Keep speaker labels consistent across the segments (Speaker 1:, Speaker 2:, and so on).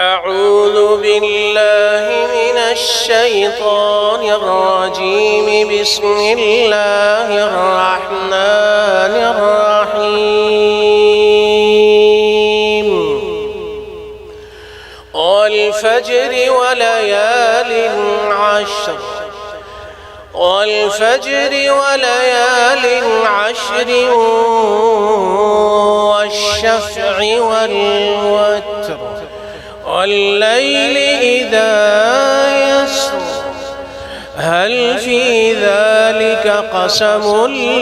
Speaker 1: أعوذ بالله من الشيطان الرجيم. بسم الله الرحمن الرحيم. والفجر وليال عشر والفجر وليال عشر والشفع والوتر والليل إذا يسر هل في ذلك قسم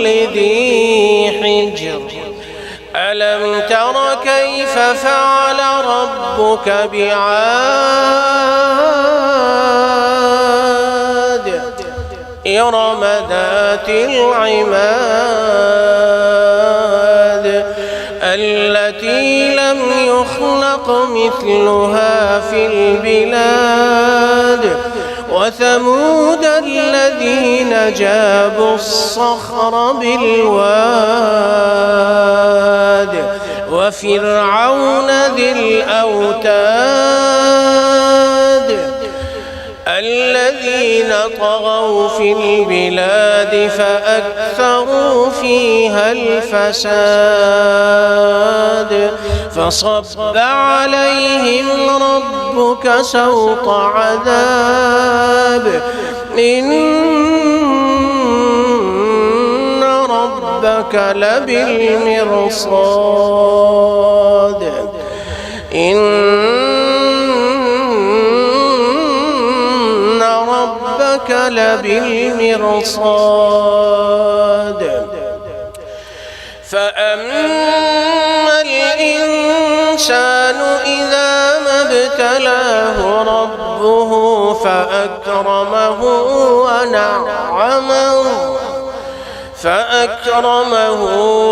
Speaker 1: لذي حجر ألم تر كيف فعل ربك بعاد إرم ذات العماد التي لم يخلق مثلها في البلاد وثمود الذين جابوا الصخر بالواد وفرعون ذي الأوتاد الذين طغوا في البلاد فأكثروا فيها الفساد فصب عليهم ربك سوط عذاب إن ربك لبالمرصاد إن ربك لبالمرصاد فأما الإنسان إذا ما ابتلاه ربه فأكرمه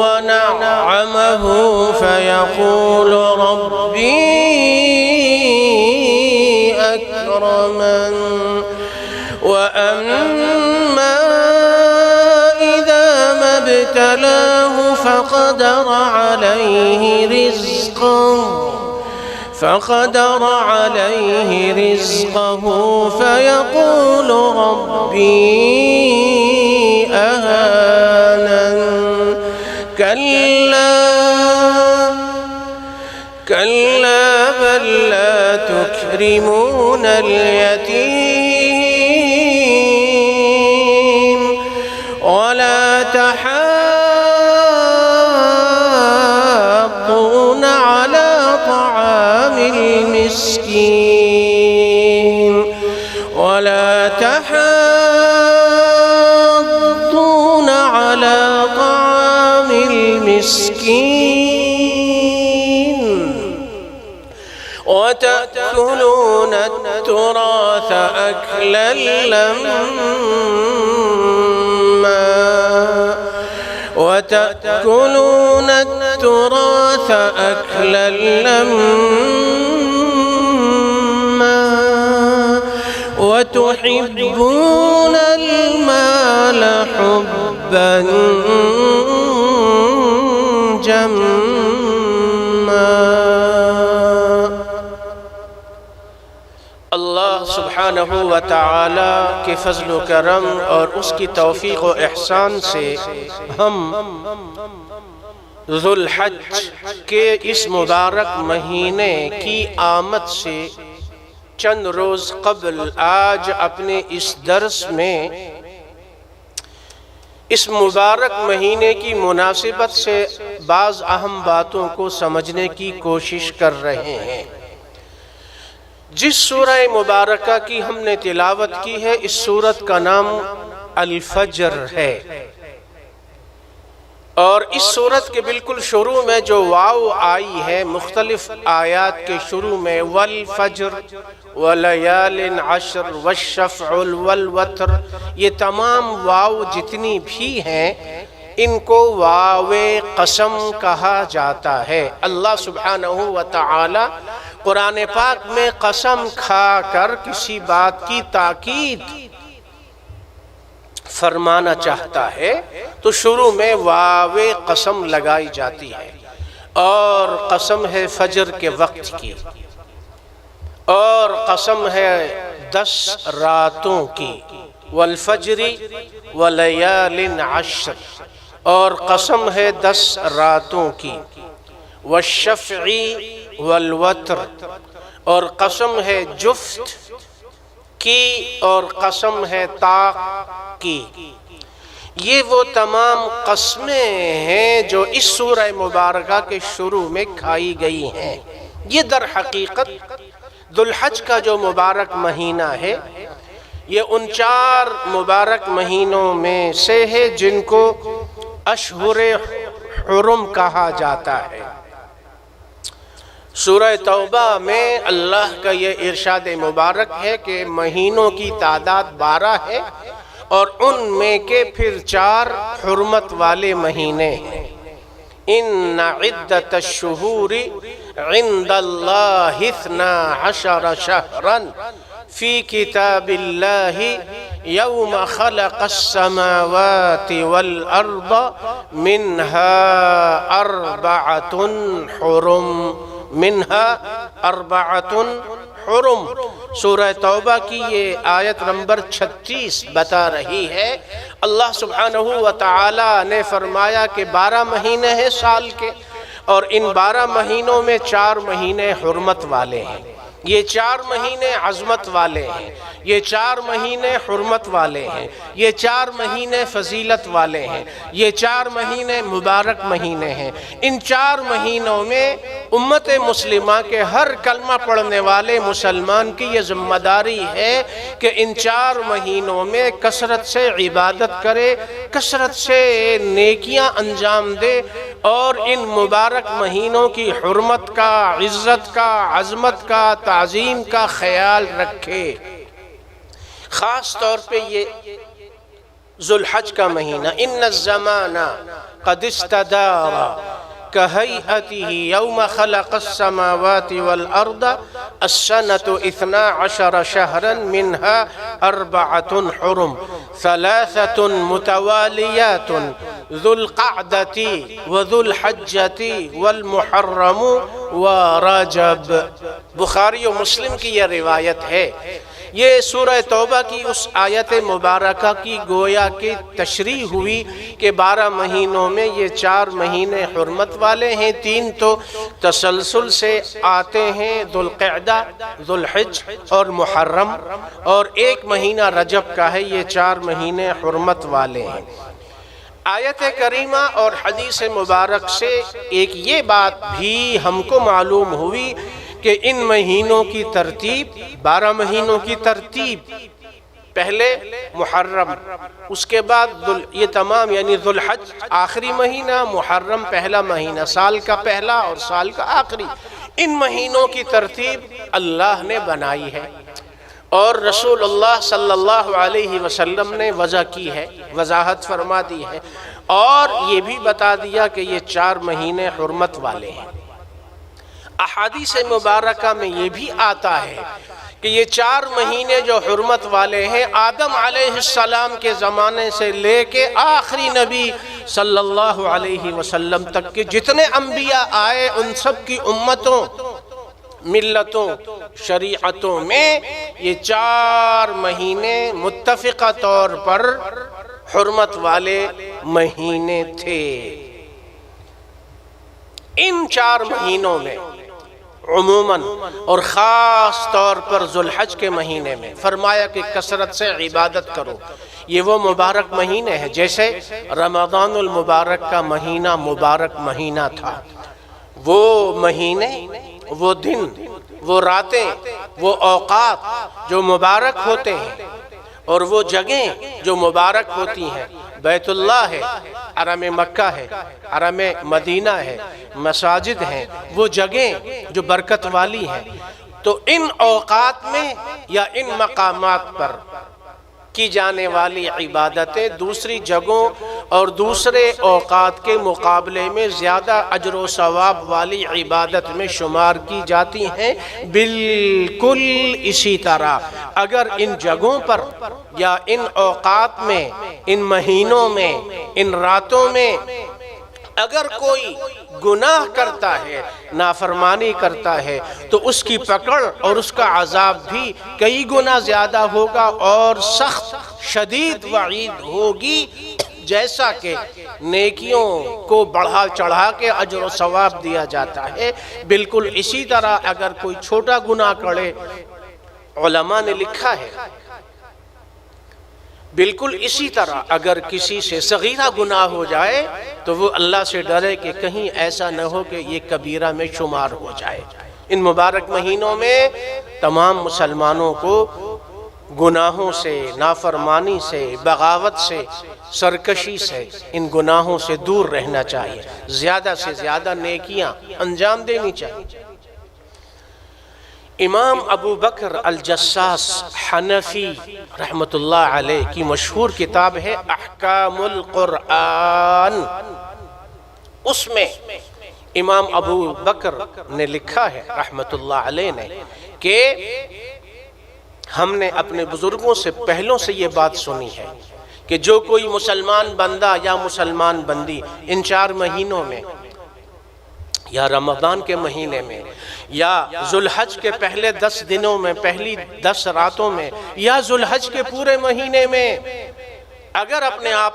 Speaker 1: ونعمه فيقول ربي أكرمن وأما إذا ما ابتلاه فقدر عليه رزقه فيقول ربي أهانن كلا بل لا تكرمون اليتيم ولا تحاضون على طعام المسكين وتأكلون التراث أكلا لما وتحبون المال حبا جما. اللہ سبحانہ و تعالی کے فضل و کرم اور اس کی توفیق و احسان سے ہم ذو الحج کے اس مبارک مہینے کی آمد سے چند روز قبل آج اپنے اس درس میں اس مبارک مہینے کی مناسبت سے بعض اہم باتوں کو سمجھنے کی کوشش کر رہے ہیں. جس سورہ مبارکہ کی ہم نے تلاوت کی ہے اس سورت کا نام الفجر ہے، اور اس سورت کے بالکل شروع میں جو واو آئی ہے مختلف آیات کے شروع میں والفجر ولیال عشر والشفع والوتر، یہ تمام واو جتنی بھی ہیں ان کو واو قسم کہا جاتا ہے. اللہ سبحانہ و تعالی قرآن پاک میں قسم کھا کر کسی بات کی تاکید فرمانا چاہتا ہے تو شروع میں واو قسم لگائی جاتی ہے، اور قسم ہے فجر کے وقت کی. اور قسم ہے 10 راتوں کی، والفجر ولیال عشر، اور قسم ہے 10 راتوں کی، والشفع والوتر، اور قسم ہے جفت کی، اور قسم ہے طاق کی۔ یہ وہ تمام قسمیں ہیں جو اس سورہ مبارکہ کے شروع میں کھائی گئی ہیں۔ یہ در حقیقت ذو الحج کا جو مبارک مہینہ ہے، یہ ان 4 مبارک مہینوں میں سے ہے جن کو اشہر حرم کہا جاتا ہے۔ سورہ توبہ میں اللہ کا یہ ارشاد مبارک ہے کہ مہینوں کی تعداد 12 ہے، اور ان میں کے پھر 4 حرمت والے مہینے ہیں۔ ان عدت الشہور عند اللہ 12 شہرا فی کتاب اللہ یوم خلق السماوات والارض منها 4 حرم، منها 4 حرم۔ سورہ توبہ کی یہ آیت نمبر 36 بتا رہی ہے، اللہ سبحانہ و تعالی نے فرمایا کہ 12 مہینے ہیں سال کے، اور ان 12 مہینوں میں 4 مہینے حرمت والے ہیں۔ یہ 4 مہینے عظمت والے ہیں، یہ 4 مہینے حرمت والے ہیں، یہ 4 مہینے فضیلت والے ہیں، یہ 4 مہینے مبارک مہینے ہیں۔ ان 4 مہینوں میں امت مسلمہ کے ہر کلمہ پڑھنے والے مسلمان کی یہ ذمہ داری ہے کہ ان 4 مہینوں میں کثرت سے عبادت کرے، کثرت سے نیکیاں انجام دے، اور ان مبارک مہینوں کی حرمت کا، عزت کا، عظمت کا، تعظیم کا خیال رکھے۔ خاص طور پہ یہ ذو الحج کا مہینہ، ان الزمان قد استدار كهيئته يوم خلق السماوات والأرض السنة 12 شهرا منها 4 حرم 3 متواليات ذو القعدة وذو الحجة والمحرم ورجب۔ بخاری و مسلم کی یہ روایت ہے۔ یہ سورہ توبہ کی اس آیت مبارکہ کی گویا کہ تشریح ہوئی کہ 12 مہینوں میں یہ 4 مہینے حرمت والے ہیں، 3 تو تسلسل سے آتے ہیں، ذو القعدہ، ذو الحج اور محرم، اور 1 مہینہ رجب کا ہے۔ یہ 4 مہینے حرمت والے ہیں۔ آیت کریمہ اور حدیث مبارک سے ایک یہ بات بھی ہم کو معلوم ہوئی کہ ان مہینوں کی ترتیب، 12 مہینوں کی ترتیب، پہلے محرم، اس کے بعد یہ تمام یعنی ذو الحج آخری مہینہ، محرم پہلا مہینہ، سال کا پہلا اور سال کا آخری، ان مہینوں کی ترتیب اللہ نے بنائی ہے، اور رسول اللہ صلی اللہ علیہ وسلم نے وضع کی ہے، وضاحت فرما دی ہے، اور یہ بھی بتا دیا کہ یہ 4 مہینے حرمت والے ہیں۔ احادیث مبارکہ میں یہ بھی آتا ہے کہ یہ 4 مہینے جو حرمت والے ہیں، آدم علیہ السلام کے زمانے سے لے کے آخری نبی صلی اللہ علیہ وسلم تک کے جتنے انبیاء آئے، ان سب کی امتوں، ملتوں، شریعتوں میں یہ 4 مہینے متفقہ طور پر حرمت والے مہینے تھے۔ ان 4 مہینوں میں عموماً اور خاص طور پر ذو الحج کے مہینے میں فرمایا کہ کثرت سے عبادت کرو۔ یہ وہ مبارک مہینے ہیں، جیسے رمضان المبارک کا مہینہ مبارک مہینہ تھا۔ وہ مہینے، وہ دن، وہ راتیں، وہ اوقات جو مبارک ہوتے ہیں، اور وہ جگہیں جو مبارک ہوتی ہیں، بیت اللہ ہے، حرم مکہ ہے، حرم مدینہ ہے، مساجد ہیں، وہ جگہیں جو برکت والی ہیں، تو ان اوقات میں یا ان مقامات پر کی جانے والی عبادتیں دوسری جگہوں اور دوسرے اوقات کے مقابلے میں زیادہ اجر و ثواب والی عبادت میں شمار کی جاتی ہیں۔ بالکل اسی طرح اگر ان جگہوں پر یا ان اوقات میں، ان مہینوں میں، ان راتوں میں اگر کوئی گناہ کرتا ہے، نافرمانی کرتا ہے، تو اس کی پکڑ اور اس کا عذاب بھی کئی گنا زیادہ ہوگا اور سخت شدید وعید ہوگی، جیسا کہ نیکیوں کو بڑھا چڑھا کے اجر و ثواب دیا جاتا ہے، بالکل اسی طرح اگر کوئی چھوٹا گناہ کرے، علماء نے لکھا ہے بالکل اسی طرح اگر کسی سے صغیرہ گناہ ہو جائے تو وہ اللہ سے ڈرے کہ کہیں ایسا نہ ہو کہ یہ کبیرہ میں شمار ہو جائے۔ ان مبارک مہینوں میں تمام مسلمانوں کو گناہوں سے، نافرمانی سے، بغاوت سے، سرکشی سے، ان گناہوں سے دور رہنا چاہیے، زیادہ سے زیادہ نیکیاں انجام دینی چاہیے۔ امام ابو بکر الجساس حنفی رحمت اللہ علیہ کی مشہور کتاب ہے احکام القرآن، اس میں امام ابو بکر نے لکھا ہے رحمت اللہ علیہ نے کہ ہم نے اپنے بزرگوں سے پہلوں سے یہ بات سنی ہے کہ جو کوئی مسلمان بندہ یا مسلمان بندی ان 4 مہینوں میں یا رمضان کے مہینے میں یا ذوالحج کے پہلے 10 دنوں میں، پہلی 10 راتوں میں یا ذوالحج کے پورے مہینے میں اگر اپنے آپ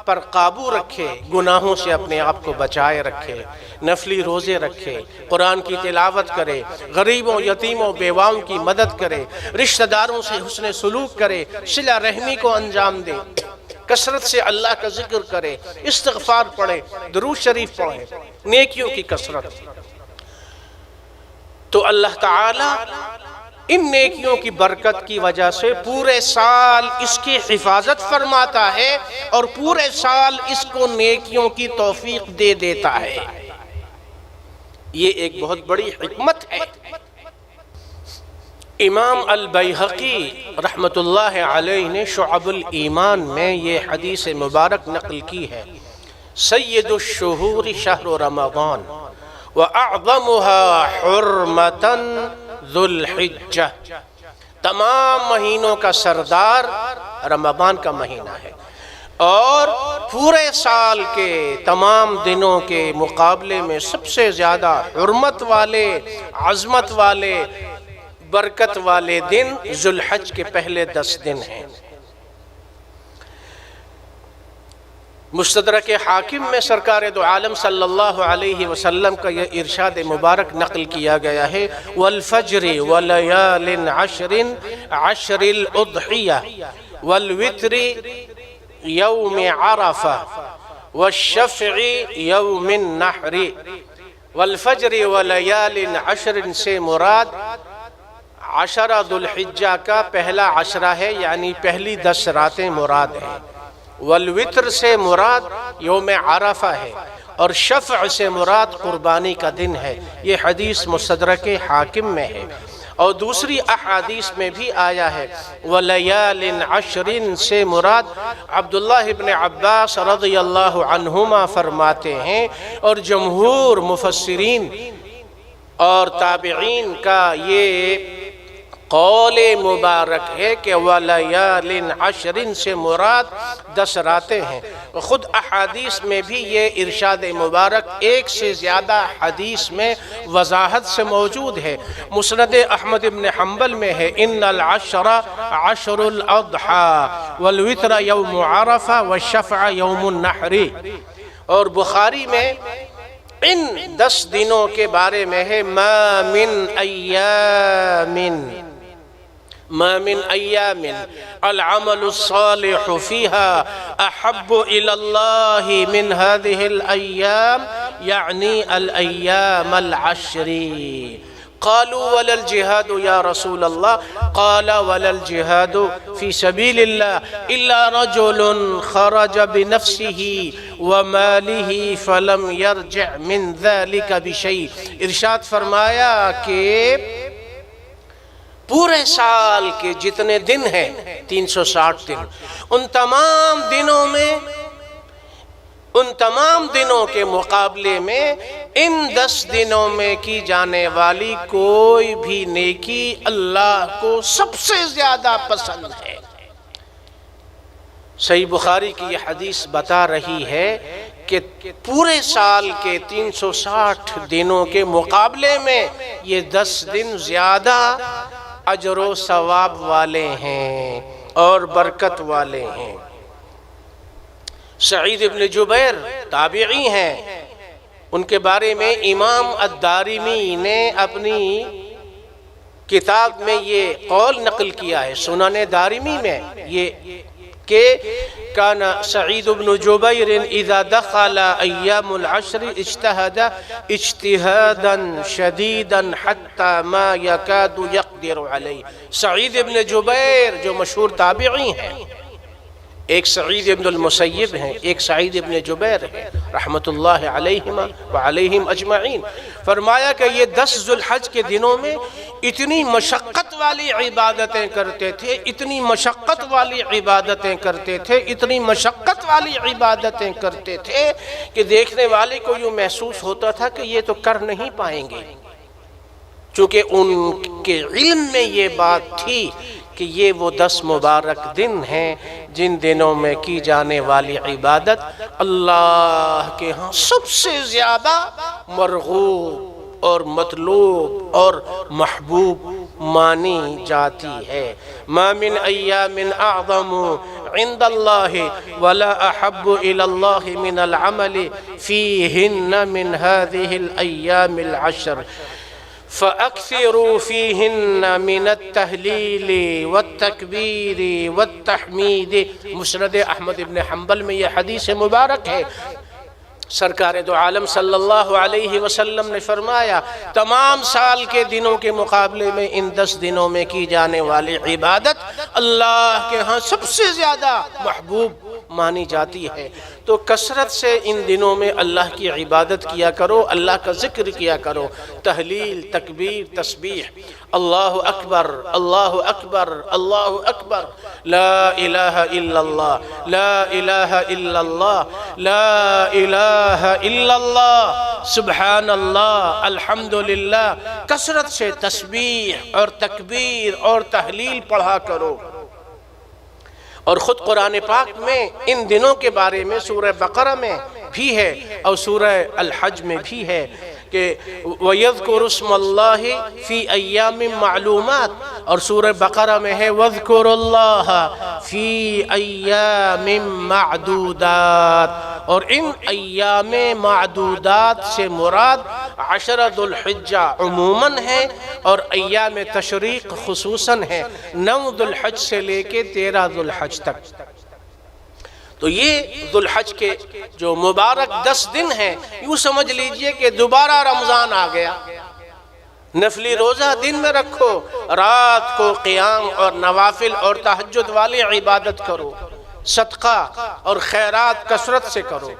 Speaker 1: پر قابو رکھے، گناہوں سے اپنے آپ کو بچائے رکھے، نفلی روزے رکھے، قرآن کی تلاوت کرے، غریبوں، یتیموں، بیواؤں کی مدد کرے، رشتہ داروں سے حسن سلوک کرے، صلہ رحمی کو انجام دے، کثرت سے اللہ کا ذکر کرے، استغفار پڑھے، درود شریف پڑھے، نیکیوں کی کثرت، تو اللہ تعالی ان نیکیوں کی برکت کی وجہ سے پورے سال اس کی حفاظت فرماتا ہے اور پورے سال اس کو نیکیوں کی توفیق دے دیتا ہے۔ یہ ایک بہت بڑی حکمت ہے۔ امام البیہقی رحمت اللہ علیہ نے شعب الایمان میں یہ حدیث مبارک نقل کی ہے، سید الشہور شہر رمضان وَأَعْظَمُهَا حُرْمَةً ذُو الْحِجَّةِ، تمام مہینوں کا سردار رمضان کا مہینہ ہے اور پورے سال کے تمام دنوں کے مقابلے میں سب سے زیادہ حرمت والے، عظمت والے، برکت والے دن ذوالحج کے پہلے 10 دن ہیں۔ مستدرک حاکم میں سرکار دو عالم صلی اللہ علیہ وسلم کا یہ ارشاد مبارک نقل کیا گیا ہے، والفجر وليال عشر عشر الاضحیہ والوتر یوم عرفہ والشفع یوم النحر۔ والفجر ولیال عشر سے مراد عشرہ ذوالحجہ کا پہلا عشرہ ہے، یعنی پہلی 10 راتیں مراد ہیں۔ والوتر سے مراد یوم عرفہ ہے اور شفع سے مراد قربانی کا دن ہے۔ یہ حدیث مستدرک حاکم میں ہے اور دوسری احادیث میں بھی آیا ہے۔ ولیال عشر سے مراد عبداللہ ابن عباس رضی اللہ عنہما فرماتے ہیں اور جمہور مفسرین اور تابعین کا یہ قول مبارک ہے کہ ولیال عشر سے مراد 10 راتیں ہیں۔ خود احادیث میں بھی یہ ارشاد مبارک ایک سے زیادہ حدیث میں وضاحت سے موجود ہے۔ مسند احمد بن حنبل میں ہے ان العشر عشر الاضحى والوتر یوم عرفہ والشفع یوم النحر، اور بخاری میں ان 10 دنوں کے بارے میں ہے ما من ایام العمل الصالح فيها احب الى الله من هذه الايام، يعني الايام العشر۔ قالوا ولا الجهاد يا رسول الله؟ قال ولا الجهاد في سبيل الله الا رجل خرج بنفسه وماله فلم يرجع من ذلك بشيء۔ ارشاد فرمایا کہ پورے سال کے جتنے دن ہیں 360 دن، ان تمام دنوں کے مقابلے میں ان 10 دنوں میں کی جانے والی کوئی بھی نیکی اللہ کو سب سے زیادہ پسند ہے۔ صحیح بخاری کی یہ حدیث بتا رہی ہے کہ پورے سال کے 360 دنوں کے مقابلے میں یہ 10 دن زیادہ اجر و ثواب والے ہیں اور برکت والے ہیں۔ سعید ابن جبیر تابعی ہیں، ان کے بارے میں امام الدارمی نے اپنی کتاب میں یہ قول نقل کیا ہے، سنن دارمی میں، یہ کہ کان سعید بن جبیر اذا دخل ایام العشر اجتہد اجتہادا شدیدا حتی ما یکاد یقدر علیہ۔ سعید ابن جبیر جو مشہور تابعی ہیں، ایک سعید ابن المسیب ہیں، ایک سعید ابن جبیر ہیں رحمت اللہ علیہما وعلیہم اجمعین، فرمایا کہ یہ 10 ذو الحج کے دنوں میں اتنی مشقت والی عبادتیں کرتے تھے، اتنی مشقت والی عبادتیں کرتے تھے، اتنی مشقت والی عبادتیں کرتے تھے کہ دیکھنے والے کو یوں محسوس ہوتا تھا کہ یہ تو کر نہیں پائیں گے، چونکہ ان کے علم میں یہ بات تھی کہ یہ وہ 10 مبارک دن ہیں جن دنوں میں کی جانے والی عبادت اللہ کے ہاں سب سے زیادہ مرغوب اور مطلوب اور محبوب مانی جاتی ہے۔ ما من ایام اعظم عند اللہ ولا احب الى اللہ من العمل فیہن من هذه الایام العشر فَأَكْثِرُوا فِيهِنَّ مِنَ التَّهْلِيلِ وَالتَّكْبِيرِ وَالتَّحْمِيدِ۔ مسند احمد ابن حنبل میں یہ حدیث مبارک ہے، سرکار دو عالم صلی اللہ علیہ وسلم نے فرمایا تمام سال کے دنوں کے مقابلے میں ان 10 دنوں میں کی جانے والی عبادت اللہ کے ہاں سب سے زیادہ محبوب مانی جاتی ہے، تو کثرت سے ان دنوں میں اللہ کی عبادت کیا کرو، اللہ کا ذکر کیا کرو، تحلیل، تکبیر، تسبیح، اللہ اکبر اللہ اکبر اللہ اکبر، لا الہ الا اللہ لا الہ الا اللہ لا الہ الا اللہ، سبحان اللہ، الحمدللہ، کثرت سے تسبیح اور تکبیر اور تحلیل پڑھا کرو۔ اور خود قرآن پاک میں ان دنوں کے بارے میں سورہ بقرہ میں بھی ہے اور سورہ الحج میں بھی ہے کہ وَيَذْكُرُ اسْمَ اللَّهِ فِي أَيَّامٍ مَعْلُومَاتٍ، اور سورہ بقرہ میں ہے وَاذْكُرُوا اللَّهَ فِي أَيَّامٍ مَعْدُودَاتٍ، اور ان ایام معدودات سے مراد 10 ذو الحجہ عموماً ہے اور ایام تشریق خصوصاً ہے، 9 ذو الحج سے لے کے 13 ذو الحج تک۔ تو یہ ذو الحج کے جو مبارک 10 دن ہیں، یوں سمجھ لیجئے کہ دوبارہ رمضان آ گیا۔ نفلی روزہ دن میں رکھو، رات کو قیام اور نوافل اور تہجد والی عبادت کرو، صدقہ اور خیرات کثرت سے کرو،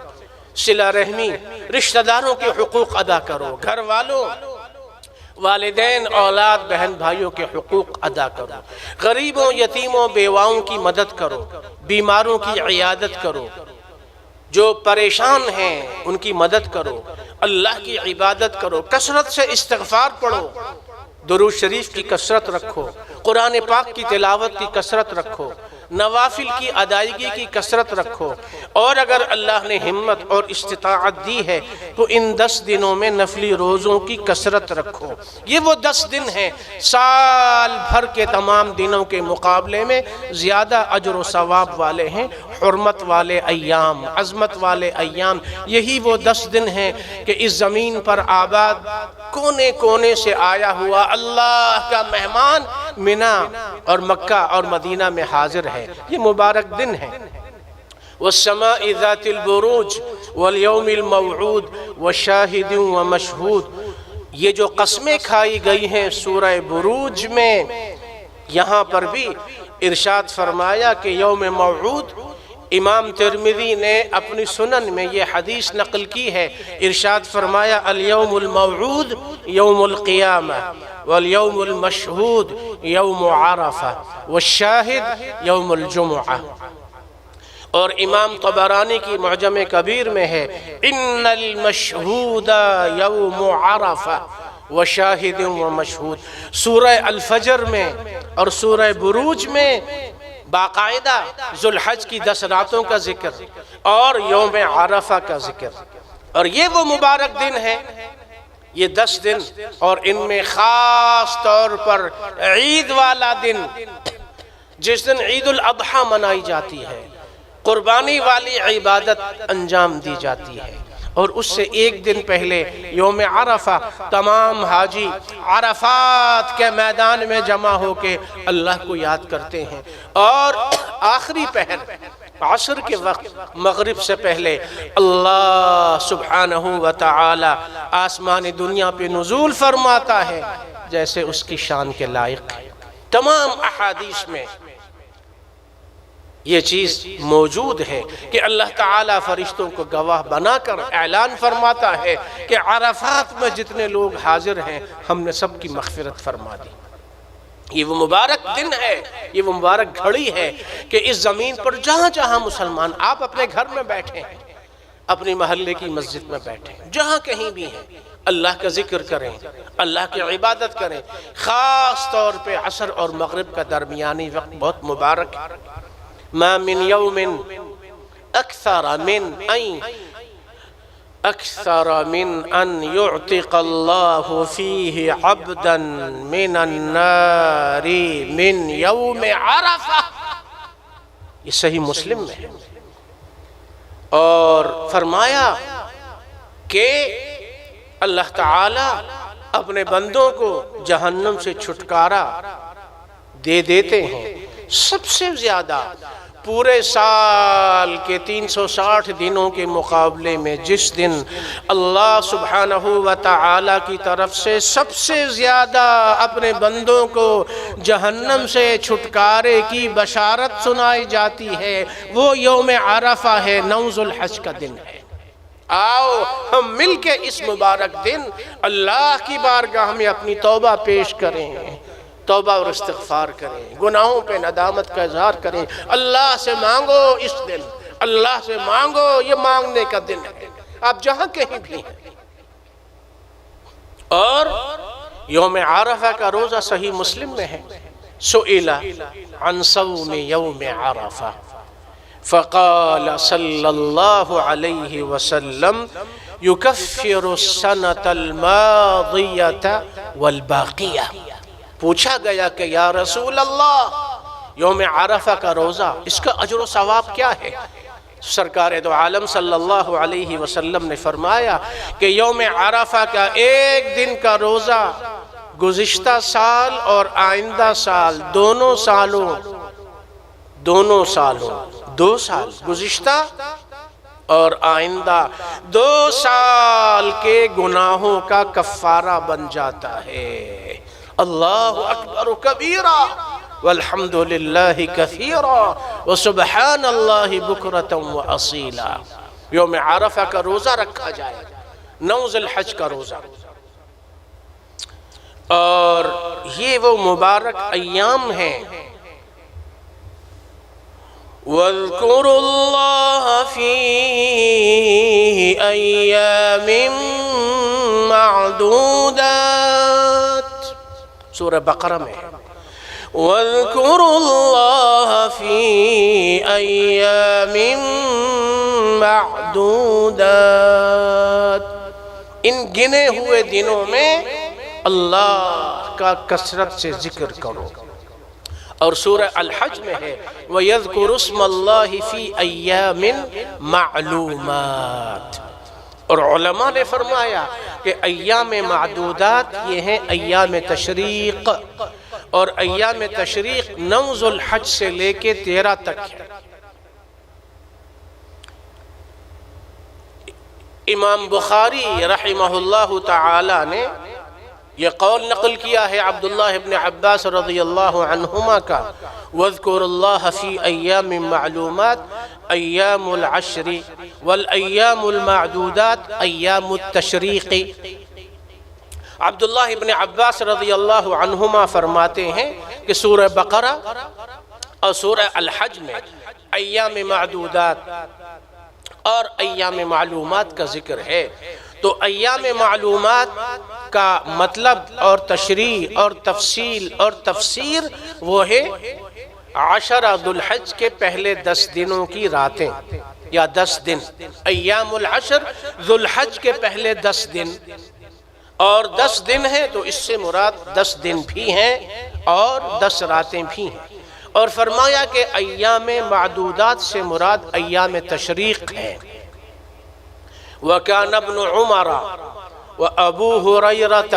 Speaker 1: صلہ رحمی، رشتہ داروں کے حقوق ادا کرو، گھر والوں، والدین، اولاد، بہن بھائیوں کے حقوق ادا کرو، غریبوں، یتیموں، بیواؤں کی مدد کرو، بیماروں کی عیادت کرو، جو پریشان ہیں ان کی مدد کرو، اللہ کی عبادت کرو، کثرت سے استغفار پڑھو، درود شریف کی کثرت رکھو، قرآن پاک کی تلاوت کی کثرت رکھو، نوافل کی ادائیگی کی کثرت رکھو، اور اگر اللہ نے ہمت اور استطاعت دی ہے تو ان 10 دنوں میں نفلی روزوں کی کثرت رکھو۔ یہ وہ 10 دن ہیں سال بھر کے تمام دنوں کے مقابلے میں زیادہ اجر و ثواب والے ہیں، حرمت والے ایام، عظمت والے ایام۔ یہی وہ 10 دن ہیں کہ اس زمین پر آباد کونے کونے سے آیا ہوا اللہ کا مہمان منی اور مکہ اور مدینہ میں حاضر ہے۔ یہ مبارک دن ہے۔ والسماء ذات البروج واليوم الموعود وشاہد ومشہود، یہ جو قسمیں کھائی گئی ہیں سورہ بروج میں، یہاں پر بھی ارشاد فرمایا کہ یوم موعود، امام ترمذی نے اپنی سنن میں یہ حدیث نقل کی ہے، ارشاد فرمایا الیوم الموعود یوم القیامہ والیوم المشہود یوم عرفہ والشاہد یوم الجمعہ۔ اور امام طبرانی کی معجم کبیر میں ہے ان المشہود یوم عرفہ وشاہد ومشہود۔ سورہ الفجر میں اور سورہ بروج میں باقاعدہ ذوالحج کی 10 راتوں کا ذکر اور یوم عرفہ کا ذکر، اور یہ وہ مبارک دن ہے، یہ 10 دن، اور ان میں خاص طور پر عید والا دن، جس دن عید الاضحیٰ منائی جاتی ہے، قربانی والی عبادت انجام دی جاتی ہے، اور اس سے ایک دن پہلے یوم عرفہ تمام حاجی عرفات کے میدان میں جمع ہو کے اللہ کو یاد کرتے ہیں، اور آخری پہر عصر کے وقت مغرب سے پہلے اللہ سبحانہ و تعالی آسمان دنیا پہ نزول فرماتا ہے جیسے اس کی شان کے لائق ہے۔ تمام احادیث میں یہ چیز موجود ہے کہ اللہ تعالیٰ فرشتوں کو گواہ بنا کر اعلان فرماتا ہے کہ عرفات میں جتنے لوگ حاضر ہیں ہم نے سب کی مغفرت فرما دی۔ یہ وہ مبارک دن ہے، یہ وہ مبارک گھڑی ہے کہ اس زمین پر جہاں جہاں مسلمان، آپ اپنے گھر میں بیٹھے ہیں، اپنی محلے کی مسجد میں بیٹھے ہیں، جہاں کہیں بھی ہیں، اللہ کا ذکر کریں، اللہ کی عبادت کریں۔ خاص طور پہ عصر اور مغرب کا درمیانی وقت بہت مبارک ہے۔ ما من يوم أكثر من أن يعتق الله فيه عبدا من النار من يوم عرفة، یہ صحیح مسلم میں ہے، اور فرمایا کہ اللہ تعالی اپنے بندوں کو جہنم سے چھٹکارا دے دیتے ہیں سب سے زیادہ پورے سال کے 360 دنوں کے مقابلے میں جس دن اللہ سبحانہ و تعالی کی طرف سے سب سے زیادہ اپنے بندوں کو جہنم سے چھٹکارے کی بشارت سنائی جاتی ہے، وہ یوم عرفہ ہے، 9 ذوالحج کا دن ہے۔ آؤ ہم مل کے اس مبارک دن اللہ کی بارگاہ میں اپنی توبہ پیش کریں، توبہ اور استغفار کریں، گناہوں پہ ندامت کا اظہار کریں، اللہ سے مانگو اس دن، اللہ سے مانگو، یہ مانگنے کا دن ہے، آپ جہاں کہیں بھی ہیں۔ اور یوم عرفہ کا روزہ صحیح مسلم میں ہے، سئل عن صوم یوم عرفہ فقال صلی اللہ علیہ وسلم یکفر السنة الماضیة والباقیہ۔ پوچھا گیا کہ یا رسول اللہ، یوم عرفہ کا روزہ، اس کا اجر و ثواب کیا ہے؟ سرکار دو عالم صلی اللہ علیہ وسلم نے فرمایا کہ یوم عرفہ کا ایک دن کا روزہ گزشتہ سال اور آئندہ سال، دو سال گزشتہ اور آئندہ 2 سال کے گناہوں کا کفارہ بن جاتا ہے۔ اللہ اکبر کبیرا والحمد للہ کثیرا وسبحان اللہ بکرۃ واصیلا۔ یوم عرفہ کا روزہ رکھا جائے، 9 ذوالحج کا روزہ، اور یہ وہ مبارک ایام ہیں۔ وَاذْكُرُوا اللَّهَ فِي أَيَّامٍ مَعْدُودَاتٍ، سورہ بقرہ میں، وَاذْكُرُوا اللَّهَ فِي أَيَّامٍ مَعْدُودَاتٍ، ان گنے ہوئے دنوں میں اللہ کا کثرت سے ذکر کرو۔ اور سورہ الحج میں ہے وَيَذْكُرُ اسْمَ اللَّهِ فِي أَيَّامٍ مَعْلُومَاتٍ، اور علماء نے فرمایا کہ ایام معدودات یہ ہیں ایام تشریق، اور ایام تشریق 9 ذوالحج سے لے کے 13 تک ہے۔ امام بخاری رحمہ اللہ تعالی نے یہ قول نقل کیا ہے عبداللہ ابن عباس رضی اللہ عنہما کا، وَاذْكُرُ اللَّهَ فِي أَيَّامٍ مَعْلُومَاتٍ أَيَّامُ الْعَشْرِ وَالْأَيَّامُ الْمَعْدُودَاتِ أَيَّامُ التَّشْرِيقِ۔ عبداللہ ابن عباس رضی اللہ عنہما فرماتے ہیں کہ سورہ بقرہ اور سورہ الحج میں ایام معدودات اور ایام معلومات کا ذکر ہے۔ تو ایام معلومات کا مطلب اور تشریح اور تفصیل اور تفسیر وہ ہے عشرہ ذوالحج کے پہلے 10 دنوں کی راتیں یا 10 دن، ایام العشر ذوالحج کے پہلے 10 دن، اور 10 دن ہیں تو اس سے مراد 10 دن بھی ہیں اور 10 راتیں بھی ہیں۔ اور فرمایا کہ ایام معدودات سے مراد ایام تشریق ہے۔ وَكَانَ ابْنُ عُمَرَ وَأَبُو هُرَيْرَةَ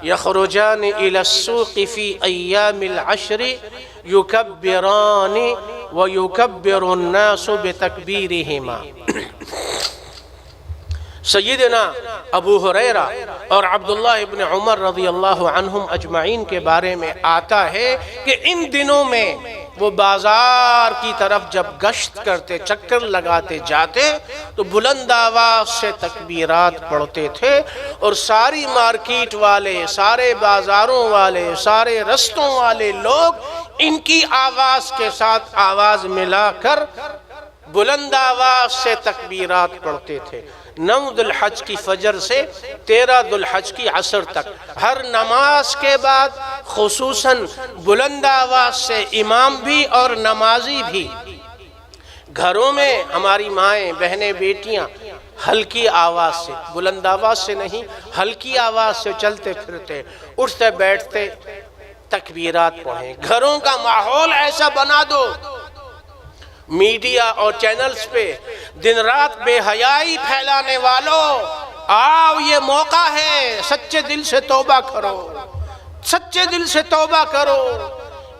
Speaker 1: يَخْرُجَانِ إِلَى السُّوقِ فِي أَيَّامِ الْعَشْرِ يُكَبِّرَانِ وَيُكَبِّرُ النَّاسُ بِتَكْبِيرِهِمَا۔ سیدنا ابو ہریرہ اور عبداللہ ابن عمر رضی اللہ عنہم اجمعین کے بارے میں آتا ہے کہ ان دنوں میں وہ بازار کی طرف جب گشت کرتے، چکر لگاتے جاتے تو بلند آواز سے تکبیرات پڑھتے تھے، اور ساری مارکیٹ والے، سارے بازاروں والے، سارے رستوں والے لوگ ان کی آواز کے ساتھ آواز ملا کر بلند آواز سے تکبیرات پڑھتے تھے۔ 9 ذوالحج کی فجر سے 13 ذوالحج کی عصر تک ہر نماز کے بعد خصوصاً بلند آواز سے امام بھی اور نمازی بھی، گھروں میں ہماری مائیں، بہنیں، بیٹیاں ہلکی آواز سے، بلند آواز سے نہیں، ہلکی آواز سے چلتے پھرتے، اٹھتے بیٹھتے تکبیرات پڑھیں۔ گھروں کا ماحول ایسا بنا دو، میڈیا اور چینلز پہ دن رات بے حیائی پھیلانے والوں، آؤ یہ موقع ہے، سچے دل سے توبہ کرو، سچے دل سے توبہ کرو۔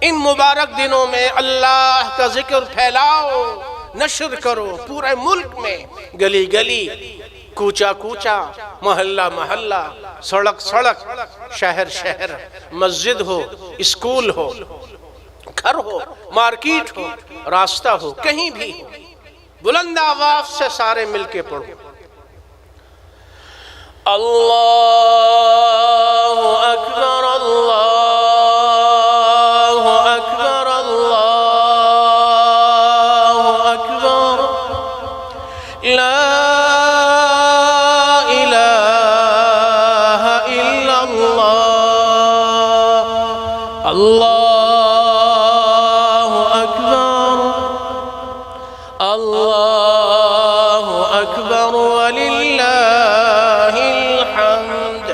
Speaker 1: ان مبارک دنوں میں اللہ کا ذکر پھیلاؤ، نشر کرو، پورے ملک میں گلی گلی، کوچہ کوچہ، محلہ محلہ، سڑک سڑک، شہر شہر، مسجد ہو، اسکول ہو، گھر ہو، مارکیٹ ہو، راستہ ہو، کہیں بھی ہو، بلند آواز سے سارے مل کے پڑھو۔ اللہ اکبر، اللہ اکبر، اللہ اکبر، لا الہ الا اللہ، اللہ اللہ اکبر وللہ الحمد،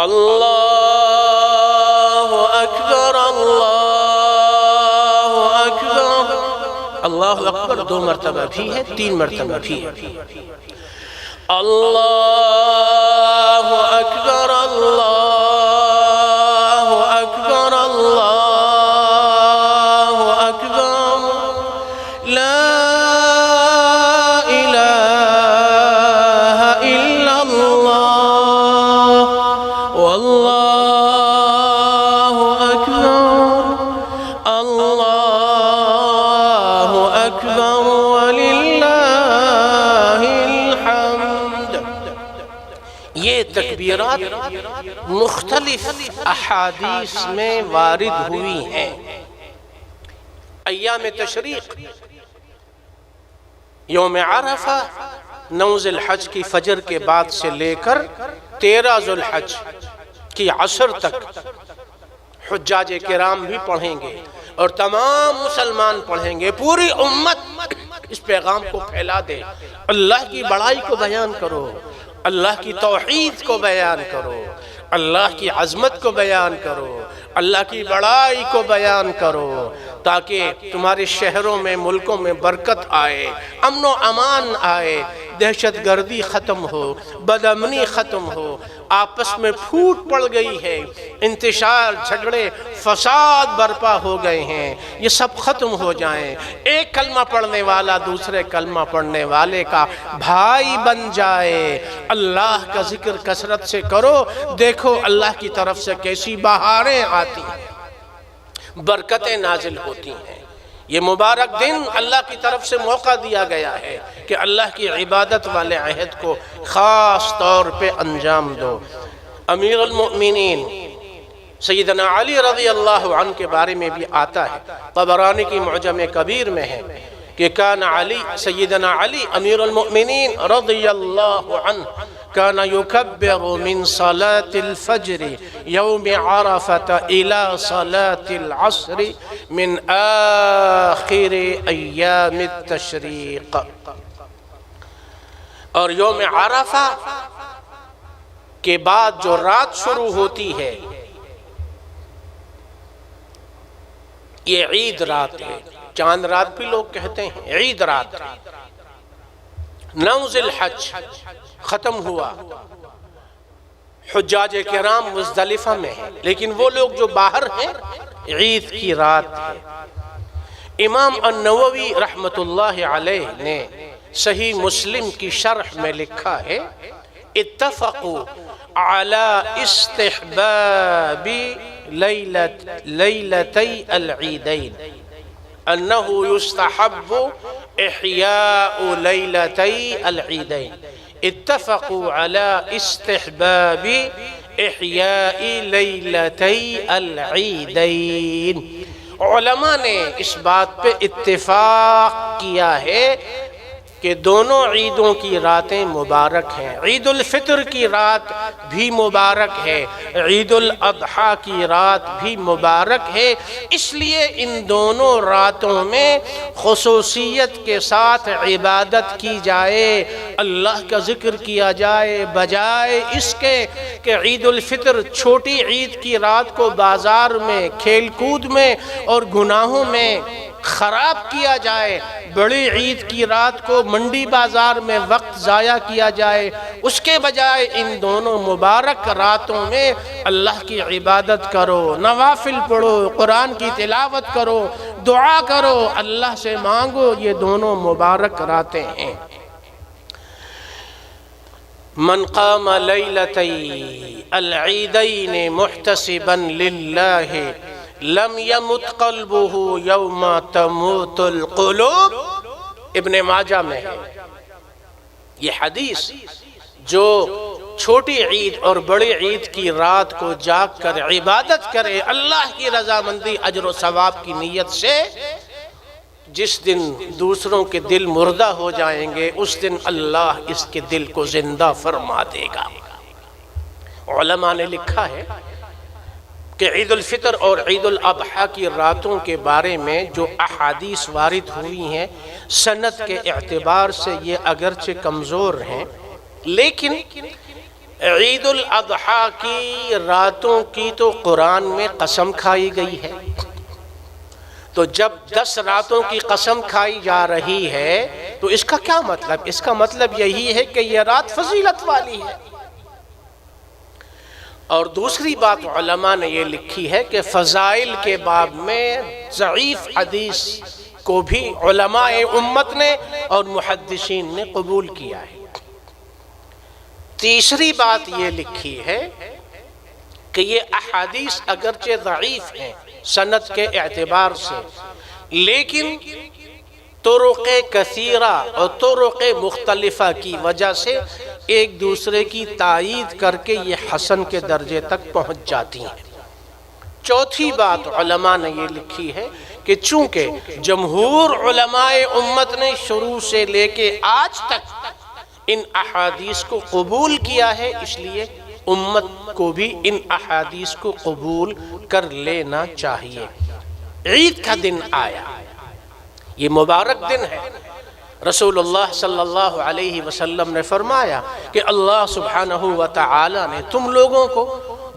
Speaker 1: اللہ اکبر، اللہ اکبر، اللہ اکبر 2 مرتبہ بھی ہے، 3 مرتبہ بھی ہے، اللہ اکبر، اللہ اکبر، اللہ تکبیرات مختلف احادیث میں وارد ہوئی ہیں۔ ایام تشریق، یوم عرفہ 9 ذوالحج کی فجر کے بعد سے لے کر 13 ذوالحج کی عصر تک حجاج کرام بھی پڑھیں گے اور تمام مسلمان پڑھیں گے۔ پوری امت اس پیغام کو پھیلا دے، اللہ کی بڑائی کو بیان کرو، اللہ کی توحید کو بیان کرو، اللہ کی عظمت کو بیان کرو، اللہ کی بڑائی کو بیان کرو، تاکہ تمہارے شہروں میں، ملکوں میں برکت آئے، امن و امان آئے، دہشت گردی ختم ہو، بدامنی ختم ہو، آپس میں پھوٹ پڑ گئی ہے، انتشار، جھگڑے، فساد برپا ہو گئے ہیں، یہ سب ختم ہو جائیں، ایک کلمہ پڑھنے والا دوسرے کلمہ پڑھنے والے کا بھائی بن جائے۔ اللہ کا ذکر کثرت سے کرو، دیکھو اللہ کی طرف سے کیسی بہاریں آتی ہیں، برکتیں نازل ہوتی ہیں۔ یہ مبارک دن اللہ کی طرف سے موقع دیا گیا ہے کہ اللہ کی عبادت والے عہد کو خاص طور پہ انجام دو۔ امیر المؤمنین سیدنا علی رضی اللہ عنہ کے بارے میں بھی آتا ہے، طبرانی کی معجم کبیر میں ہے کہ کان علی سیدنا علی امیر المؤمنین رضی اللہ عنہ كان يكبر من صلاة الفجر يوم عرفة إلى صلاة العصر من آخر أيام التشريق. اور یوم عرفہ کے بعد جو رات شروع ہوتی ہے یہ عید رات ہے. چاند رات بھی لوگ کہتے ہیں، عید رات. 9 ذی الحج ختم ہوا، حجاج کرام مزدلفہ میں ہیں، لیکن وہ لوگ جو باہر ہیں عید کی رات ہے. امام النووی رحمت اللہ علیہ نے صحیح مسلم کی شرح میں لکھا ہے اتفقوا على استحباب لیلتی العیدین انه يستحب احیاء لیلتی العیدین. اتفقوا على استحباب احیاء لیلتی العیدین. علماء نے اس بات پہ اتفاق کیا ہے کہ دونوں عیدوں کی راتیں مبارک ہیں. عید الفطر کی رات بھی مبارک ہے، عید الاضحیٰ کی رات بھی مبارک ہے. اس لیے ان دونوں راتوں میں خصوصیت کے ساتھ عبادت کی جائے، اللہ کا ذکر کیا جائے، بجائے اس کے کہ عید الفطر چھوٹی عید کی رات کو بازار میں، کھیل کود میں اور گناہوں میں خراب کیا جائے، بڑی عید کی رات کو منڈی بازار میں وقت ضائع کیا جائے. اس کے بجائے ان دونوں مبارک راتوں میں اللہ کی عبادت کرو، نوافل پڑھو، قرآن کی تلاوت کرو، دعا کرو، اللہ سے مانگو. یہ دونوں مبارک راتیں ہیں. من قام لیلتی العیدین محتسبا للہ لم يمت قلبه یوم تموت القلوب. ابن ماجہ میں ہے یہ حدیث. جو چھوٹی عید اور بڑی عید کی رات کو جاگ کر عبادت کرے اللہ کی رضامندی اجر و ثواب کی نیت سے، جس دن دوسروں کے دل مردہ ہو جائیں گے اس دن اللہ اس کے دل کو زندہ فرما دے گا. علماء نے لکھا ہے کہ عید الفطر اور عید الاضحیٰ کی راتوں کے بارے میں جو احادیث وارد ہوئی ہیں سند کے اعتبار سے یہ اگرچہ کمزور ہیں، لیکن عید الاضحیٰ کی راتوں کی تو قرآن میں قسم کھائی گئی ہے. تو جب 10 راتوں کی قسم کھائی جا رہی ہے تو اس کا کیا مطلب؟ اس کا مطلب یہی ہے کہ یہ رات فضیلت والی ہے. اور دوسری بات علماء نے یہ لکھی ہے کہ فضائل کے باب میں ضعیف حدیث کو بھی علماء امت نے اور محدثین نے قبول کیا ہے. تیسری بات یہ لکھی ہے کہ یہ احادیث اگرچہ ضعیف ہیں سند کے اعتبار سے، لیکن طرق کثیرہ اور طرق مختلفہ کی وجہ سے ایک دوسرے کی تائید کر کے یہ حسن کے درجے تک پہنچ جاتی ہیں. چوتھی بات علماء نے یہ لکھی ہے کہ چونکہ جمہور علماء امت نے شروع سے لے کے آج تک ان احادیث کو قبول کیا ہے، اس لیے امت کو بھی ان احادیث کو قبول کر لینا چاہیے. عید کا دن آیا، یہ مبارک دن ہے. رسول اللہ صلی اللہ علیہ وسلم نے فرمایا کہ اللہ سبحانہ و تعالی نے تم لوگوں کو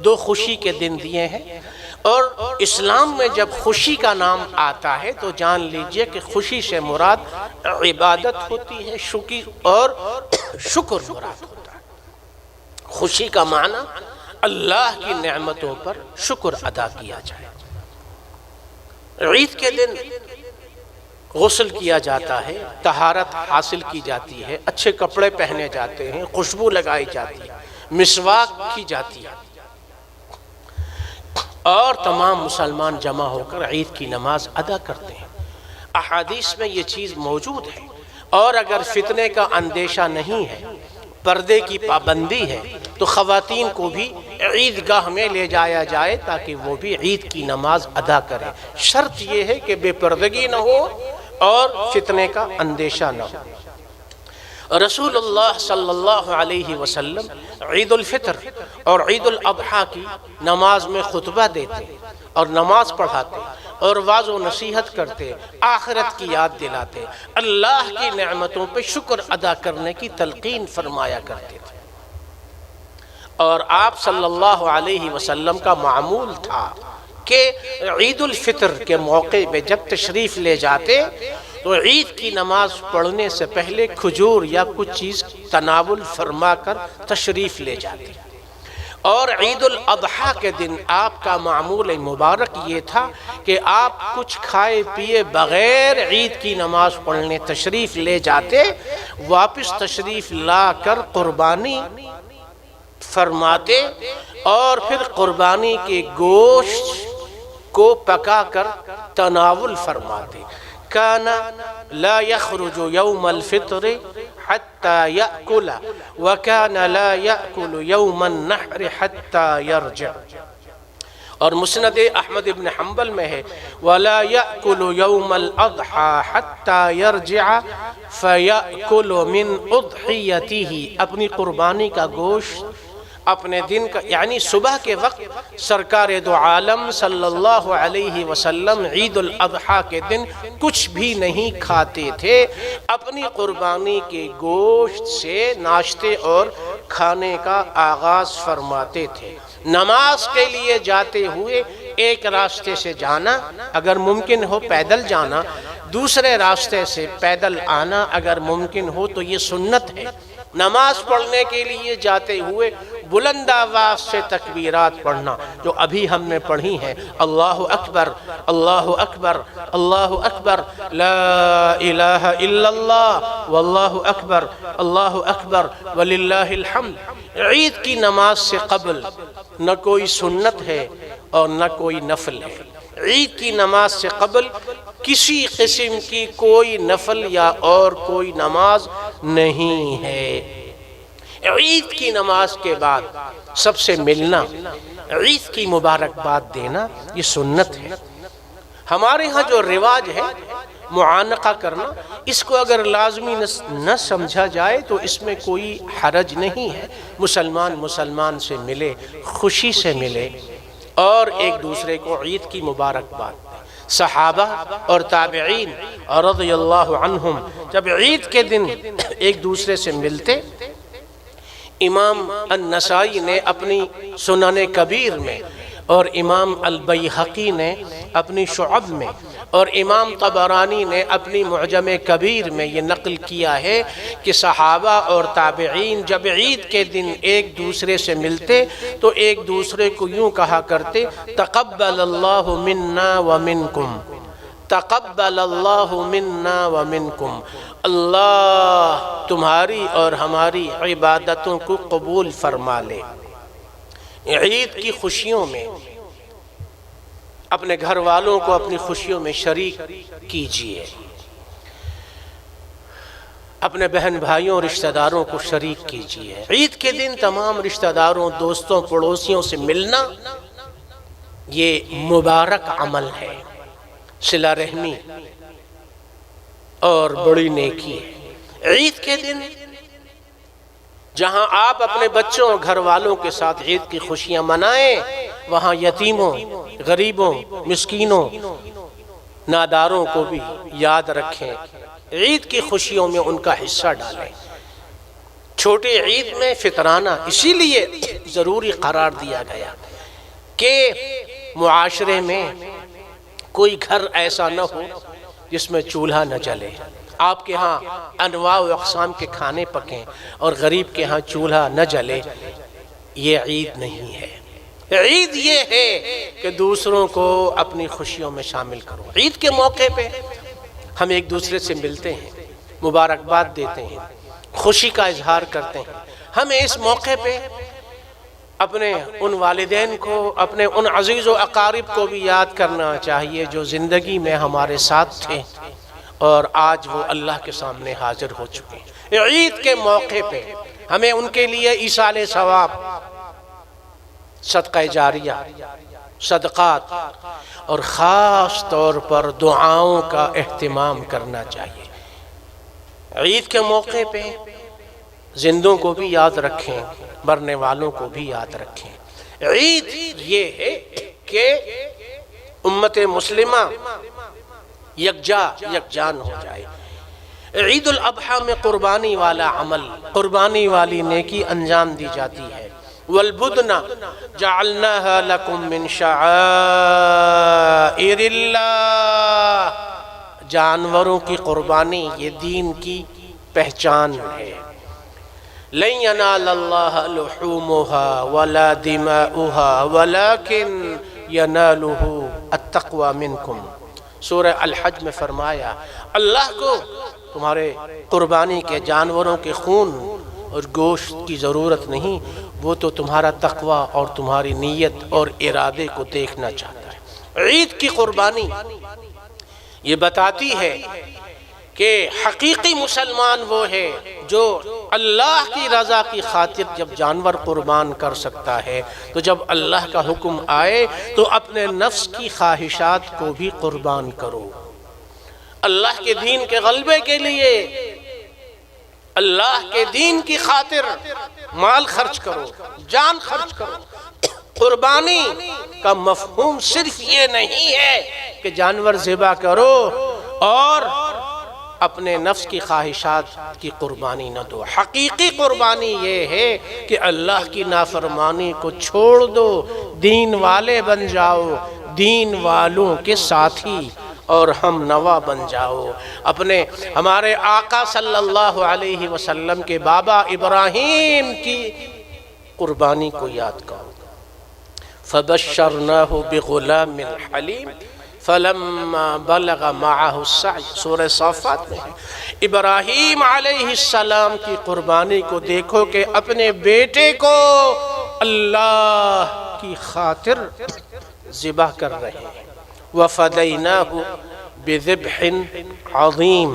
Speaker 1: 2 خوشی کے دن دیے ہیں، اور اسلام میں جب خوشی کا نام آتا ہے تو جان لیجئے کہ خوشی سے مراد عبادت ہوتی ہے، اور شکر مراد ہوتا ہے. خوشی کا معنی اللہ کی نعمتوں پر شکر ادا کیا جائے. عید کے دن غسل کیا جاتا ہے، طہارت حاصل کی جاتی ہے، اچھے کپڑے پہنے جاتے ہیں، خوشبو لگائی جاتی ہے، مسواک کی جاتی ہے، اور تمام مسلمان جمع ہو کر عید کی نماز ادا کرتے ہیں. احادیث میں یہ چیز موجود ہے. اور اگر فتنے کا اندیشہ نہیں ہے، پردے کی پابندی ہے، تو خواتین کو بھی عیدگاہ میں لے جایا جائے تاکہ وہ بھی عید کی نماز ادا کریں. شرط یہ ہے کہ بے پردگی نہ ہو، اور فتنے کا اندیشہ نہ ہو۔ رسول اللہ صلی اللہ علیہ وسلم عید الفطر اور عید الاضحیٰ کی نماز میں خطبہ دیتے اور نماز پڑھاتے اور واعظ و نصیحت کرتے، آخرت کی یاد دلاتے، اللہ کی نعمتوں پہ شکر ادا کرنے کی تلقین فرمایا کرتے تھے۔ اور آپ صلی اللہ علیہ وسلم کا معمول تھا کہ عید الفطر کے موقع پہ جب تشریف لے جاتے تو عید کی نماز پڑھنے سے پہلے کھجور یا کچھ چیز تناول فرما کر تشریف لے جاتے، اور عید الاضحیٰ کے دن آپ کا معمول مبارک یہ تھا کہ آپ کچھ کھائے پیے بغیر عید کی نماز پڑھنے تشریف لے جاتے، واپس تشریف لا کر قربانی فرماتے اور پھر قربانی کے گوشت کو پکا کر تناول فرماتے۔ کان لا یخرج یوم الفطر حتی یأکل وکان لا یأکل یوم النحر حتی یرجع۔ اور مسند احمد بن حنبل میں ہے ولا یأکل یوم الاضحیٰ حتی یرجع فیأکل من اضحیتہ، اپنی قربانی کا گوشت اپنے دن کا یعنی صبح کے وقت سرکار دو عالم صلی اللہ علیہ وسلم عید الاضحیٰ کے دن کچھ بھی نہیں کھاتے تھے، اپنی قربانی کے گوشت سے ناشتے اور کھانے کا آغاز فرماتے تھے۔ نماز کے لیے جاتے ہوئے ایک راستے سے جانا اگر ممکن ہو پیدل جانا، دوسرے راستے سے پیدل آنا اگر ممکن ہو تو یہ سنت ہے۔ نماز پڑھنے کے لیے جاتے ہوئے بلند آواز سے تکبیرات پڑھنا جو ابھی ہم نے پڑھی ہیں، اللہ اکبر اللہ اکبر اللہ اکبر لا الہ الا اللہ واللہ اکبر اللہ اکبر وللہ الحمد۔ عید کی نماز سے قبل نہ کوئی سنت ہے اور نہ کوئی نفل ہے۔ عید کی نماز سے قبل کسی قسم کی کوئی نفل یا اور کوئی نماز نہیں ہے۔ عید کی نماز کے بعد سب سے ملنا، عید کی مبارکباد دینا، یہ سنت ہے۔ ہمارے ہاں جو رواج ہے معانقہ کرنا، اس کو اگر لازمی نہ سمجھا جائے تو اس میں کوئی حرج نہیں ہے۔ مسلمان سے ملے، خوشی سے ملے اور ایک دوسرے کو عید کی مبارکباد دے۔ صحابہ اور تابعین رضی اللہ عنہم جب عید کے دن ایک دوسرے سے ملتے، امام النسائی نے اپنی سنن کبیر میں اور امام البیہقی نے اپنی شعب میں اور امام طبرانی نے اپنی معجم کبیر میں یہ نقل کیا ہے کہ صحابہ اور تابعین جب عید کے دن ایک دوسرے سے ملتے تو ایک دوسرے کو یوں کہا کرتے تقبل اللہ منا ومنکم، تقبل اللہ منا ومنکم، اللہ تمہاری اور ہماری عبادتوں کو قبول فرما لے۔ عید کی خوشیوں میں اپنے گھر والوں کو اپنی خوشیوں میں شریک کیجئے، اپنے بہن بھائیوں رشتہ داروں کو شریک کیجئے۔ عید کے دن تمام رشتہ داروں دوستوں پڑوسیوں سے ملنا یہ مبارک عمل ہے، صلہ رحمی اور بڑی نیکی ہے۔ عید کے دن جہاں آپ اپنے بچوں اور گھر والوں کے ساتھ عید کی خوشیاں منائیں، وہاں یتیموں، غریبوں، مسکینوں، ناداروں کو بھی یاد رکھیں، عید کی خوشیوں میں ان کا حصہ ڈالیں۔ چھوٹی عید میں فطرانہ اسی لیے ضروری قرار دیا گیا کہ معاشرے میں کوئی گھر ایسا نہ ہو جس میں چولہا نہ جلے۔ آپ کے ہاں انواع و اقسام کے کھانے پکیں اور غریب کے ہاں چولہا نہ جلے، یہ عید نہیں ہے۔ عید یہ ہے کہ دوسروں کو اپنی خوشیوں میں شامل کرو۔ عید کے موقع پہ ہم ایک دوسرے سے ملتے ہیں، مبارکباد دیتے ہیں، خوشی کا اظہار کرتے ہیں۔ ہمیں اس موقع پہ اپنے ان والدین کو، اپنے ان عزیز و اقارب کو بھی یاد کرنا چاہیے جو زندگی میں ہمارے ساتھ تھے اور آج وہ اللہ کے سامنے حاضر ہو چکے ہیں۔ عید کے موقع پہ ہمیں ان کے لیے ایصال ثواب، صدقہ جاریہ صدقات اور خاص طور پر دعاؤں کا اہتمام کرنا چاہیے۔ عید کے موقع پہ زندوں کو بھی یاد رکھیں، مرنے والوں کو بھی یاد رکھیں۔ عید یہ ہے کہ امت مسلمہ یکجان ہو جائے۔ عید الاضحیٰ میں قربانی والا عمل، قربانی والی نیکی انجام دی جاتی ہے۔ والبدن جعلناها لكم من شعائر اللہ، جانوروں کی قربانی یہ دین کی پہچان ہے۔ لن ينال الله لحومها ولا دماؤها ولكن يناله التقوى منكم۔ سورہ الحج میں فرمایا اللہ کو تمہارے قربانی کے جانوروں کے خون اور گوشت کی ضرورت نہیں، وہ تو تمہارا تقوی اور تمہاری نیت اور ارادے کو دیکھنا چاہتا ہے۔ عید کی قربانی یہ بتاتی ہے کہ حقیقی مسلمان وہ ہے جو اللہ کی رضا کی خاطر جب جانور قربان کر سکتا ہے، تو جب اللہ کا حکم آئے تو اپنے نفس کی خواہشات کو بھی قربان کرو۔ اللہ کے دین کے غلبے کے لیے، اللہ کے دین کی خاطر مال خرچ کرو، جان خرچ کرو۔ قربانی کا مفہوم صرف یہ نہیں ہے کہ جانور ذبح کرو اور اپنے نفس کی خواہشات کی قربانی نہ دو۔ حقیقی قربانی یہ ہے کہ اللہ کی نافرمانی کو چھوڑ دو، دین والے بن جاؤ، دین والوں کے ساتھی اور ہم نوا بن جاؤ۔ ہمارے آقا صلی اللہ علیہ وسلم کے بابا ابراہیم کی قربانی کو یاد کرو۔ فَبَشَّرْنَاهُ بِغُلَامٍ حَلِيمٍ فَلَمَّا بَلَغَ مَعَهُ السَّعْيُ، سورہ صافات میں ہے۔ ابراہیم علیہ السلام کی قربانی کو دیکھو کہ اپنے بیٹے کو اللہ کی خاطر ذبح کر رہے ہیں۔ وَفَدَيْنَاهُ بِذِبْحٍ عَظِيمٍ۔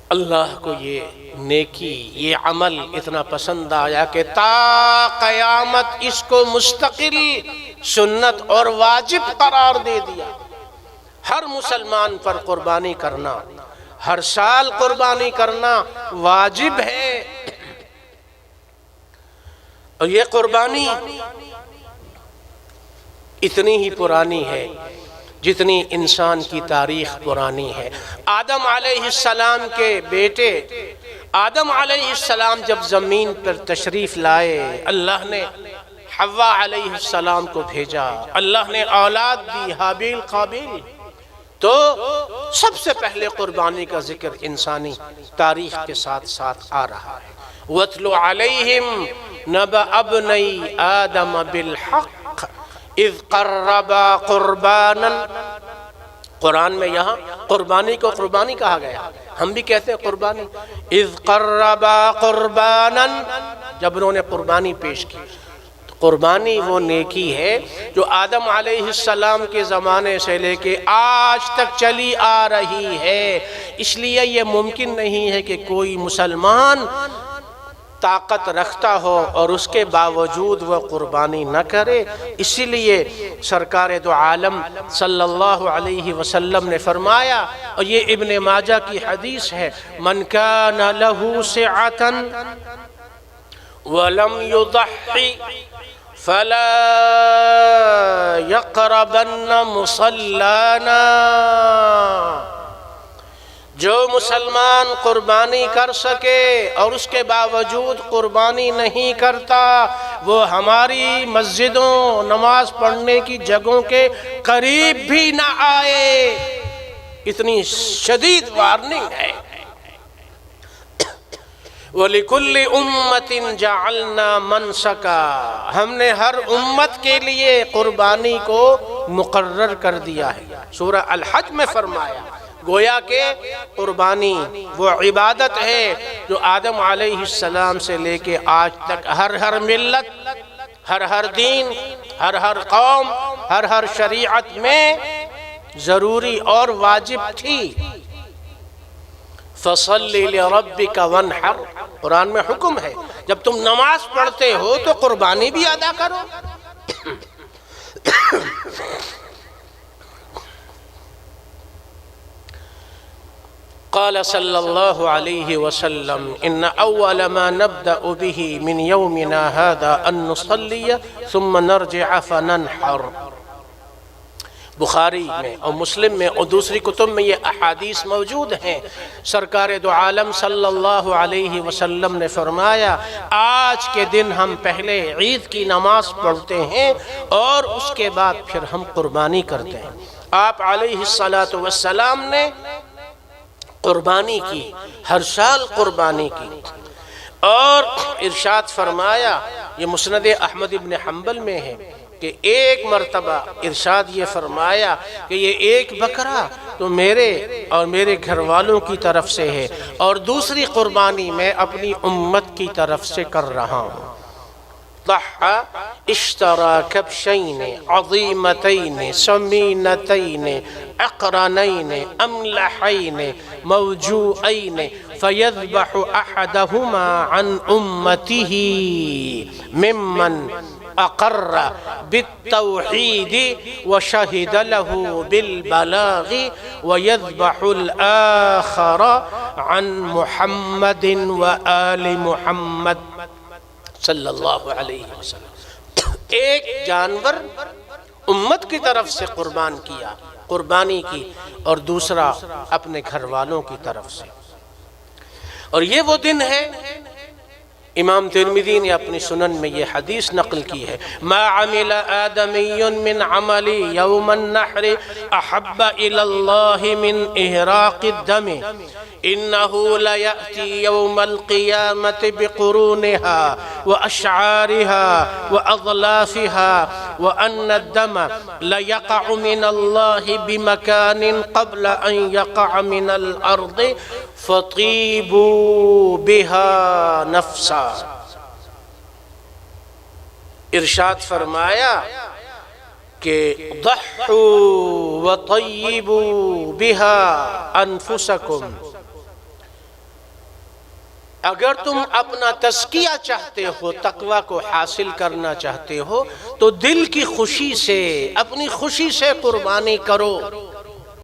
Speaker 1: اللہ کو یہ نیکی، یہ عمل اتنا پسند آیا کہ تا قیامت اس کو مستقل سنت اور واجب قرار دے دیا۔ ہر مسلمان پر قربانی کرنا، ہر سال قربانی کرنا واجب ہے۔ اور یہ قربانی اتنی ہی پرانی ہے جتنی انسان کی تاریخ پرانی ہے۔ آدم علیہ السلام کے بیٹے آدم علیہ السلام جب زمین پر تشریف لائے، اللہ نے حوا علیہ السلام کو بھیجا، اللہ نے اولاد دی حابیل قابیل، تو سب سے پہلے قربانی کا ذکر انسانی تاریخ کے ساتھ ساتھ آ رہا ہے۔ وَاتْلُ عَلَيْهِمْ نَبَأَ ابْنَيْ آدَمَ بِالْحَقِّ اذ قربا قربانا۔ قرآن میں یہاں قربانی کو قربانی کہا گیا، ہم بھی کہتے ہیں قربانی۔ اذ قربا قربانا، جب انہوں نے قربانی پیش کی۔ قربانی وہ نیکی ہے جو آدم علیہ السلام کے زمانے سے لے کے آج تک چلی آ رہی ہے۔ اس لیے یہ ممکن نہیں ہے کہ کوئی مسلمان طاقت رکھتا ہو اور اس کے باوجود وہ قربانی نہ کرے۔ اسی لیے سرکار دو عالم صلی اللہ علیہ وسلم نے فرمایا، اور یہ ابن ماجہ کی حدیث ہے، من کان لہ سعۃ ولم یضحی فلا یقربن مصلانا۔ جو مسلمان قربانی کر سکے اور اس کے باوجود قربانی نہیں کرتا، وہ ہماری مسجدوں، نماز پڑھنے کی جگہوں کے قریب بھی نہ آئے۔ اتنی شدید وارننگ ہے۔ وَلِكُلِّ أُمَّةٍ جَعَلْنَا مَنْسَكًا، ہم نے ہر امت کے لیے قربانی کو مقرر کر دیا ہے۔ سورہ الحج میں فرمایا، گویا کہ قربانی وہ عبادت ہے جو آدم علیہ السلام سے لے کے آج تک ہر ملت، ہر دین، ہر قوم، ہر شریعت میں ضروری اور واجب تھی۔ فَصَلِّ لِرَبِّكَ وَانْحَرْ، قرآن میں حکم ہے جب تم نماز پڑھتے ہو تو قربانی بھی ادا کرو۔ قال صلى الله عليه وسلم إن أول ما نبدأ به من يومنا هذا أن نصلي ثم نرجع فننحر. بخاری میں اور مسلم میں اور دوسری کتب میں یہ احادیث موجود ہیں. سرکار دو عالم صلی اللہ علیہ وسلم نے فرمایا آج کے دن ہم پہلے عید کی نماز پڑھتے ہیں اور اس کے بعد پھر ہم قربانی کرتے ہیں. آپ علیہ السلام نے قربانی کی، ہر سال قربانی کی، اور ارشاد فرمایا، یہ مسند احمد ابن حنبل میں ہے کہ ایک مرتبہ ارشاد یہ فرمایا کہ یہ ایک بکرا تو میرے اور میرے گھر والوں کی طرف سے ہے اور دوسری قربانی میں اپنی امت کی طرف سے کر رہا ہوں. ضحى اشترى كبشين عظيمتين سمينتين اقرنين املحين موجوعين فيذبح احدهما عن امته ممن اقر بالتوحيد وشهد له بالبلاغ ويذبح الاخر عن محمد وآل محمد صلی اللہ علیہ وسلم. ایک جانور امت کی طرف سے قربانی کی اور دوسرا اپنے گھر والوں کی طرف سے. اور یہ وہ دن ہے، امام ترمذی نے اپنی سنن میں یہ حدیث نقل کی ہے، ما عمل آدمی من عمل یوم النحر احب الى اللہ من احراق الدم إنه ليأتي يوم القيامة بقرونها وأشعارها وأظلافها وأن الدم ليقع من الله بمكان قبل أن يقع من الأرض فطيبوا بها نفسا. ارشاد فرمایا کہ ضحوا وطيبوا بها أنفسكم. اگر تم اپنا تزکیہ چاہتے ہو، تقوی کو حاصل کرنا چاہتے ہو، تو دل کی خوشی سے، اپنی خوشی سے قربانی کرو.